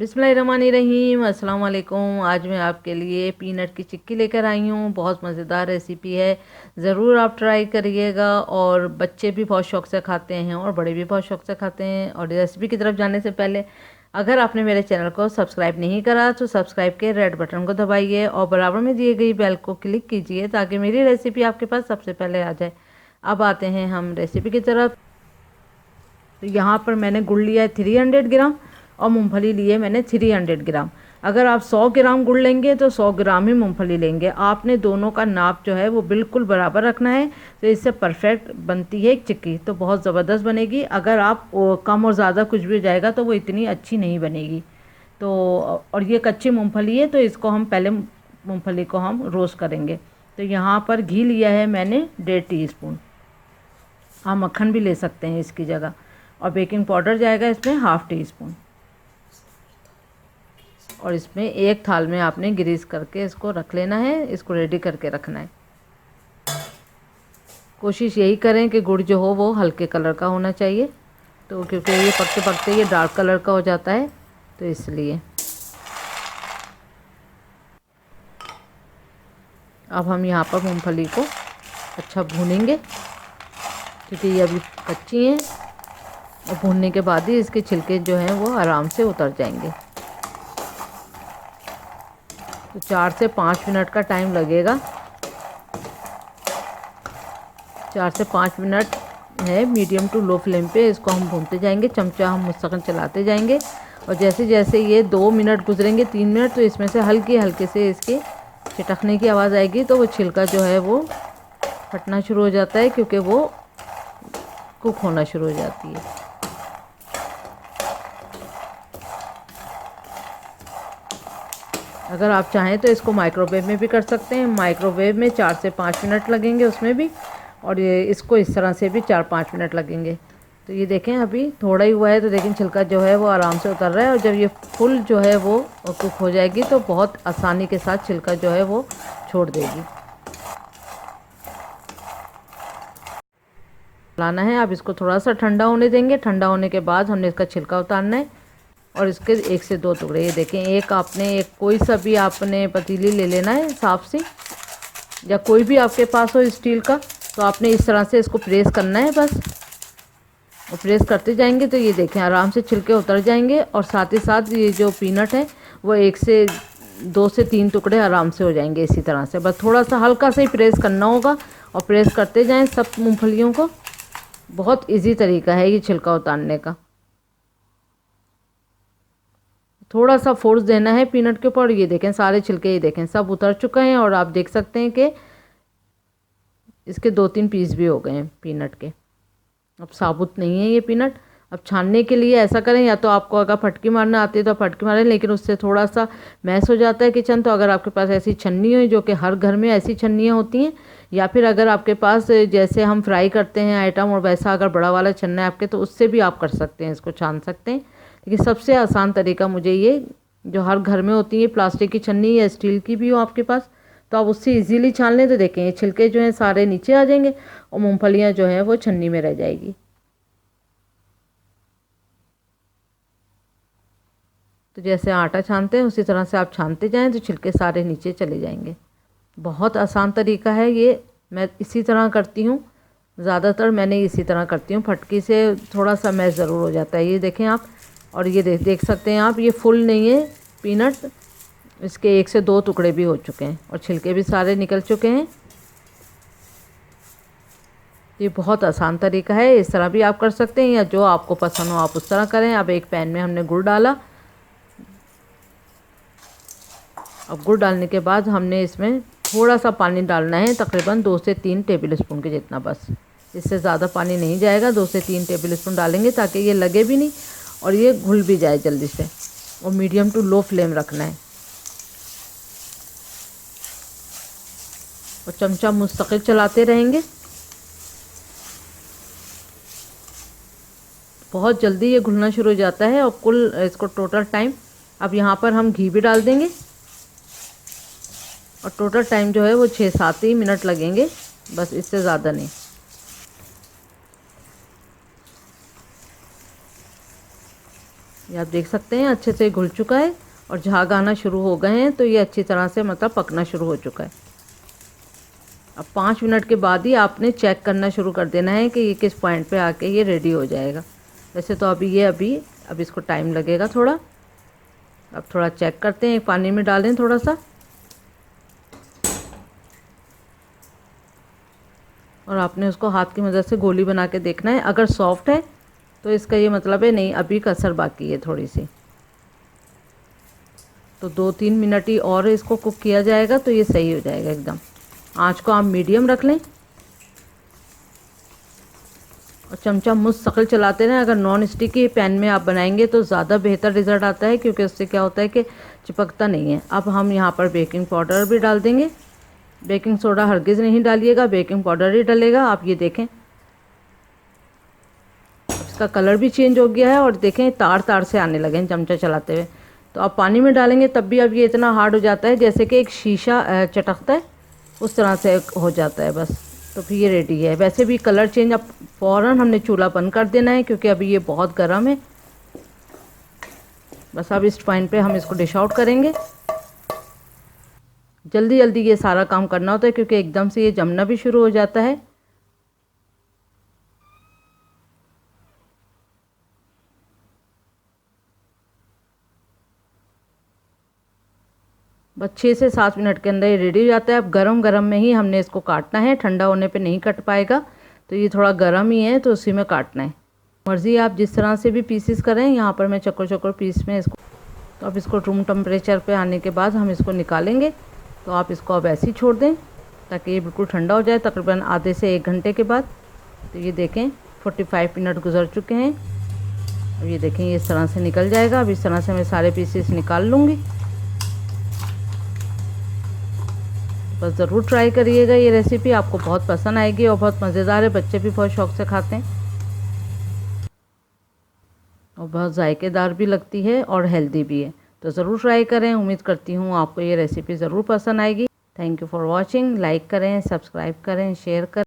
बिस्मिल्लाहिर्रहमानिर्रहीम, अस्सलाम वालेकुम। आज मैं आपके लिए पीनट की चिक्की लेकर आई हूँ। बहुत मज़ेदार रेसिपी है, ज़रूर आप ट्राई करिएगा। और बच्चे भी बहुत शौक़ से खाते हैं और बड़े भी बहुत शौक़ से खाते हैं। और रेसिपी की तरफ जाने से पहले अगर आपने मेरे चैनल को सब्सक्राइब नहीं करा तो सब्सक्राइब के रेड बटन को दबाइए और बराबर में दिए गई बेल को क्लिक कीजिए ताकि मेरी रेसिपी आपके पास सबसे पहले आ जाए। अब आते हैं हम रेसिपी की तरफ। तो यहाँ पर मैंने गुड़ लिया है 300 ग्राम और मूंगफली लिए मैंने 300 ग्राम। अगर आप 100 ग्राम गुड़ लेंगे तो 100 ग्राम ही मूंगफली लेंगे। आपने दोनों का नाप जो है वो बिल्कुल बराबर रखना है, तो इससे परफेक्ट बनती है एक चिक्की, तो बहुत ज़बरदस्त बनेगी। अगर आप कम और ज़्यादा कुछ भी हो जाएगा तो वो इतनी अच्छी नहीं बनेगी। तो और ये कच्ची मूंगफली है, तो इसको हम पहले मूंगफली को हम रोस्ट करेंगे। तो यहाँ पर घी लिया है मैंने 1.5 टीस्पून। आप मक्खन भी ले सकते हैं इसकी जगह। और बेकिंग पाउडर जाएगा इसमें 1/2 टीस्पून। और इसमें एक थाल में आपने ग्रीस करके इसको रख लेना है, इसको रेडी करके रखना है। कोशिश यही करें कि गुड़ जो हो वो हल्के कलर का होना चाहिए, तो क्योंकि ये पकते पकते ये डार्क कलर का हो जाता है, तो इसलिए। अब हम यहाँ पर मूंगफली को अच्छा भूनेंगे क्योंकि ये अभी कच्ची हैं, और भूनने के बाद ही इसके छिलके जो हैं वो आराम से उतर जाएंगे। तो 4 से 5 मिनट का टाइम लगेगा। 4 से 5 मिनट है, मीडियम टू लो फ्लेम पे इसको हम भूनते जाएंगे। चमचा हम मुस्तकिल चलाते जाएंगे और जैसे जैसे ये 2 मिनट गुजरेंगे, 3 मिनट, तो इसमें से हल्के हल्के से इसके छिटकने की आवाज़ आएगी, तो वो छिलका जो है वो फटना शुरू हो जाता है क्योंकि वो कुक होना शुरू हो जाती है। अगर आप चाहें तो इसको माइक्रोवेव में भी कर सकते हैं। माइक्रोवेव में 4 से 5 मिनट लगेंगे उसमें भी, और ये इसको इस तरह से भी 4-5 मिनट लगेंगे। तो ये देखें अभी थोड़ा ही हुआ है, तो देखें छिलका जो है वो आराम से उतर रहा है। और जब ये फुल जो है वो कुक हो जाएगी तो बहुत आसानी के साथ छिलका जो है वो छोड़ देगी। लाना है, अब इसको थोड़ा सा ठंडा होने देंगे। ठंडा होने के बाद हमने इसका छिलका उतारना है और इसके 1 से 2 टुकड़े, ये देखें, एक कोई सा भी आपने पतीली ले लेना है साफ सी, या कोई भी आपके पास हो स्टील का, तो आपने इस तरह से इसको प्रेस करना है बस। और प्रेस करते जाएंगे तो ये देखें आराम से छिलके उतर जाएंगे। और साथ ही साथ ये जो पीनट है वो 1 से 2 से 3 टुकड़े आराम से हो जाएंगे इसी तरह से। बस थोड़ा सा हल्का से ही प्रेस करना होगा और प्रेस करते जाएं सब मूंगफलियों को। बहुत इजी तरीका है ये छिलका उतारने का। थोड़ा सा फोर्स देना है पीनट के ऊपर। ये देखें सारे छिलके, ये देखें सब उतर चुके हैं। और आप देख सकते हैं कि इसके 2-3 पीस भी हो गए हैं पीनट के। अब साबुत नहीं है ये पीनट। अब छानने के लिए ऐसा करें, या तो आपको अगर फटकी मारना आती है तो फटकी मारें, लेकिन उससे थोड़ा सा मैस हो जाता है किचन। तो अगर आपके पास ऐसी छन्नी हो, जो कि हर घर में ऐसी छन्नियाँ होती हैं, या फिर अगर आपके पास जैसे हम फ्राई करते हैं आइटम, और वैसा अगर बड़ा वाला छन्ना है आपके, तो उससे भी आप कर सकते हैं, इसको छान सकते हैं। लेकिन सबसे आसान तरीका मुझे ये जो हर घर में होती है प्लास्टिक की छन्नी या स्टील की भी हो आपके पास, तो आप उससे इजीली छान लें। तो देखें ये छिलके जो हैं सारे नीचे आ जाएंगे और मूंगफलियां जो हैं वो छन्नी में रह जाएगी। तो जैसे आटा छानते हैं उसी तरह से आप छानते जाएं तो छिलके सारे नीचे चले जाएंगे। बहुत आसान तरीका है ये, मैं इसी तरह करती हूँ। ज़्यादातर मैंने इसी तरह करती हूँ। फटकी से थोड़ा सा मैश ज़रूर हो जाता है, ये देखें आप। और ये देख सकते हैं आप, ये फुल नहीं है पीनट, इसके 1 से 2 टुकड़े भी हो चुके हैं और छिलके भी सारे निकल चुके हैं। ये बहुत आसान तरीका है, इस तरह भी आप कर सकते हैं, या जो आपको पसंद हो आप उस तरह करें। अब एक पैन में हमने गुड़ डाला। अब गुड़ डालने के बाद हमने इसमें थोड़ा सा पानी डालना है, तकरीबन 2 से 3 टेबल स्पून के जितना, बस इससे ज़्यादा पानी नहीं जाएगा। 2 से 3 टेबल स्पून डालेंगे ताकि ये लगे भी नहीं और ये घुल भी जाए जल्दी से। और मीडियम टू लो फ्लेम रखना है और चमचा मुस्तकिल चलाते रहेंगे। बहुत जल्दी ये घुलना शुरू हो जाता है। और कुल इसको टोटल टाइम, अब यहाँ पर हम घी भी डाल देंगे, और टोटल टाइम जो है वो 6-7 ही मिनट लगेंगे, बस इससे ज़्यादा नहीं। ये आप देख सकते हैं अच्छे से घुल चुका है और झाग आना शुरू हो गए हैं, तो ये अच्छी तरह से मतलब पकना शुरू हो चुका है। अब 5 मिनट के बाद ही आपने चेक करना शुरू कर देना है कि ये किस पॉइंट पे आके ये रेडी हो जाएगा। वैसे तो अब इसको टाइम लगेगा थोड़ा। अब थोड़ा चेक करते हैं, पानी में डालें थोड़ा सा, और आपने उसको हाथ की मदद से गोली बना के देखना है। अगर सॉफ्ट है तो इसका ये मतलब है नहीं, अभी कसर बाकी है थोड़ी सी। तो 2-3 मिनट ही और इसको कुक किया जाएगा तो ये सही हो जाएगा एकदम। आँच को आप मीडियम रख लें और चमचा मुस्तकिल चलाते रहें। अगर नॉन स्टिकी पैन में आप बनाएंगे तो ज़्यादा बेहतर रिज़ल्ट आता है, क्योंकि उससे क्या होता है कि चिपकता नहीं है। अब हम यहाँ पर बेकिंग पाउडर भी डाल देंगे। बेकिंग सोडा हरगिज़ नहीं डालिएगा, बेकिंग पाउडर ही डलेगा। आप ये देखें इसका कलर भी चेंज हो गया है और देखें तार तार से आने लगे हैं चमचा चलाते हुए। तो आप पानी में डालेंगे तब भी अब ये इतना हार्ड हो जाता है जैसे कि एक शीशा चटकता है, उस तरह से हो जाता है बस। तो फिर ये रेडी है। वैसे भी कलर चेंज, अब फ़ौरन हमने चूल्हा बंद कर देना है क्योंकि अभी ये बहुत गर्म है। बस अब इस पॉइंट पे हम इसको डिश आउट करेंगे। जल्दी जल्दी ये सारा काम करना होता है क्योंकि एकदम से ये जमना भी शुरू हो जाता है। बस 6 से 7 मिनट के अंदर ये रेडी हो जाता है। अब गरम गरम में ही हमने इसको काटना है, ठंडा होने पे नहीं कट पाएगा। तो ये थोड़ा गरम ही है तो उसी में काटना है। मर्ज़ी आप जिस तरह से भी पीसेस करें। यहाँ पर मैं चौकोर चौकोर पीस में इसको, तो अब इसको रूम टेम्परेचर पे आने के बाद हम इसको निकालेंगे। तो आप इसको अब ऐसे ही छोड़ दें ताकि ये बिल्कुल ठंडा हो जाए, तकरीबन आधे से 1 घंटे के बाद। तो ये देखें 45 मिनट गुजर चुके हैं। अब ये देखें ये इस तरह से निकल जाएगा। अब इस तरह से मैं सारे पीसेस निकाल लूँगी। बस ज़रूर ट्राई करिएगा, ये रेसिपी आपको बहुत पसंद आएगी और बहुत मज़ेदार है। बच्चे भी बहुत शौक़ से खाते हैं और बहुत जायकेदार भी लगती है और हेल्दी भी है। तो ज़रूर ट्राई करें। उम्मीद करती हूँ आपको ये रेसिपी ज़रूर पसंद आएगी। Thank you for watching. Like करें, सब्सक्राइब करें, शेयर करें।